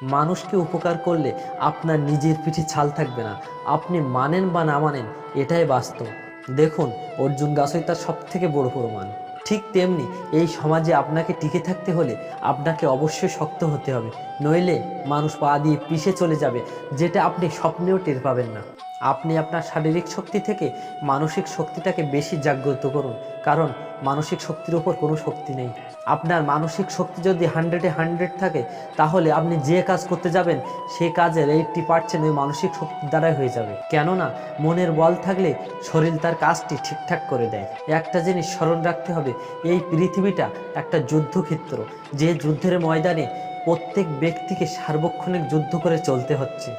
মানুষকে উপকার করলে আপনার নিজের পিঠে ছাল থাকবে না। আপনি মানেন বা না মানেন, এটাই বাস্তব। দেখুন, অর্জুন গাছই তার সব থেকে বড় প্রমাণ। ঠিক তেমনি এই সমাজে আপনাকে টিকে থাকতে হলে আপনাকে অবশ্যই শক্ত হতে হবে, নইলে মানুষ পা দিয়ে পিষে চলে যাবে, যেটা আপনি স্বপ্নেও টের পাবেন না। আপনি আপনার শারীরিক শক্তি থেকে মানসিক শক্তিটাকে বেশি জাগ্রত করুন, কারণ মানসিক শক্তির উপর কোনো শক্তি নেই। আপনার মানসিক শক্তি যদি 100-এ 100 থাকে, তাহলে আপনি যে কাজ করতে যাবেন সেই কাজের 80% ওই মানসিক শক্তির দ্বারাই হয়ে যাবে। কেননা মনের বল থাকলে শরীর তার কাজটি ঠিকঠাক করে দেয়। একটা জিনিস স্মরণ রাখতে হবে, এই পৃথিবীটা একটা যুদ্ধক্ষেত্র, যে যুদ্ধের ময়দানে প্রত্যেক ব্যক্তিকে সার্বক্ষণিক যুদ্ধ করে চলতে হচ্ছে।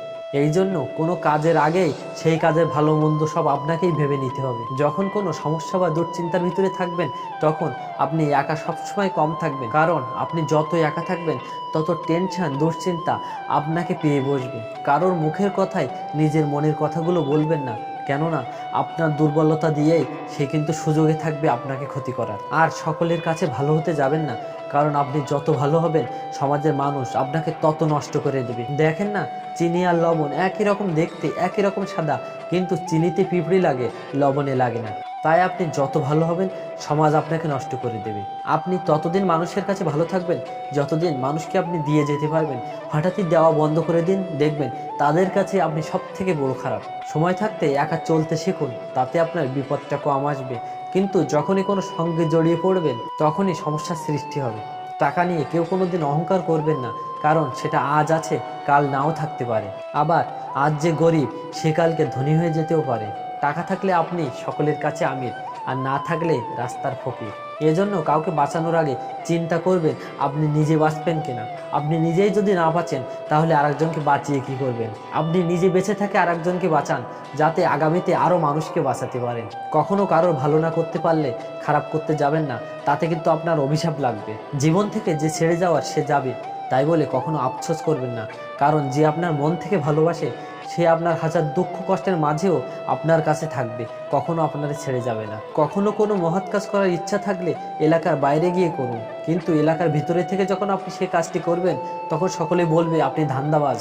এই জন্য কোনো কাজের আগেই সেই কাজের ভালো মন্দ সব আপনাকেই ভেবে নিতে হবে। যখন কোনো সমস্যা বা দুশ্চিন্তার ভিতরে থাকবেন, তখন আপনি একা সবসময় কম থাকবেন, কারণ আপনি যত একা থাকবেন তত টেনশন দুশ্চিন্তা আপনাকে পেয়ে বসবে। কারোর মুখের কথায় নিজের মনের কথাগুলো বলবেন না, কেননা আপনার দুর্বলতা দিয়েই সে কিন্তু সুযোগে থাকবে আপনাকে ক্ষতি করার। আর সকলের কাছে ভালো হতে যাবেন না, কারণ আপনি যত ভালো হবেন সমাজের মানুষ আপনাকে তত নষ্ট করে দেবে। দেখেন না, চিনি আর লবণ একই রকম দেখতে, একই রকম সাদা, কিন্তু চিনিতে পিঁপড়ি লাগে, লবণে লাগে না। তাই আপনি যত ভালো হবেন সমাজ আপনাকে নষ্ট করে দেবে। আপনি ততদিন মানুষের কাছে ভালো থাকবেন যতদিন মানুষকে আপনি দিয়ে যেতে পারবেন। হঠাৎই দেওয়া বন্ধ করে দিন, দেখবেন তাদের কাছে আপনি সব থেকে বড় খারাপ। সময় থাকতে একা চলতে শিখুন, তাতে আপনার বিপদটা কম আসবে। কিন্তু যখনই কোনো সঙ্গে জড়িয়ে পড়বেন, তখনই সমস্যার সৃষ্টি হবে। টাকা নিয়ে কেউ কোনোদিন অহংকার করবেন না, কারণ সেটা আজ আছে, কাল নাও থাকতে পারে। আবার আজ যে গরিব, সে কালকে ধনী হয়ে যেতেও পারে। টাকা থাকলে আপনি সকলের কাছে আমির, আর না থাকলে রাস্তার ফকির। এজন্য কাউকে বাঁচানোর আগে চিন্তা করবেন আপনি নিজে বাঁচবেন কিনা। আপনি নিজেই যদি না বাঁচেন, তাহলে আরেকজনকে বাঁচিয়ে কি করবেন। আপনি নিজে বেঁচে থেকে আরেকজনকে বাঁচান, যাতে আগামীতে আরও মানুষকে বাঁচাতে পারেন। কখনো কারোর ভালো না করতে পারলে খারাপ করতে যাবেন না, তাতে কিন্তু আপনার অভিশাপ লাগবে। জীবন থেকে যে ছেড়ে যাওয়ার সে যাবে, তাই বলে কখনো আফসোস করবেন না, কারণ যে আপনার মন থেকে ভালোবাসে সে আপনার হাজার দুঃখ কষ্টের মাঝেও আপনার কাছে থাকবে, কখনো আপনারা ছেড়ে যাবে না। কখনো কোনো মহৎ কাজ করার ইচ্ছা থাকলে এলাকার বাইরে গিয়ে করুন, কিন্তু এলাকার ভিতরে থেকে যখন আপনি সে কাজটি করবেন, তখন সকলে বলবে আপনি ধান্দাবাজ।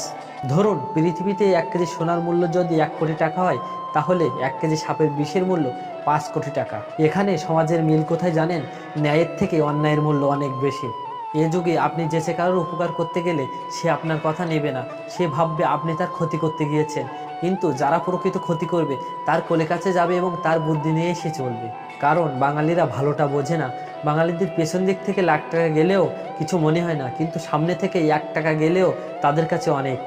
ধরুন, পৃথিবীতে 1 কেজি সোনার মূল্য যদি 1 কোটি টাকা হয়, তাহলে 1 কেজি সাপের বিষের মূল্য 5 কোটি টাকা। এখানে সমাজের মিল কোথায় জানেন? ন্যায়ের থেকে অন্যায়ের মূল্য অনেক বেশি। এ যুগে আপনি যেচে কারোর উপকার করতে গেলে সে আপনার কথা নেবে না, সে ভাববে আপনি তার ক্ষতি করতে গিয়েছেন। কিন্তু যারা প্রকৃত ক্ষতি করবে তার কোলে কাছে যাবে এবং তার বুদ্ধি নিয়েই সে চলবে। কারণ বাঙালিরা ভালোটা বোঝে না। বাঙালিদের পেছন দিক থেকে লাখ টাকা গেলেও কিছু মনে হয় না, কিন্তু সামনে থেকে 1 টাকা গেলেও তাদের কাছে অনেক।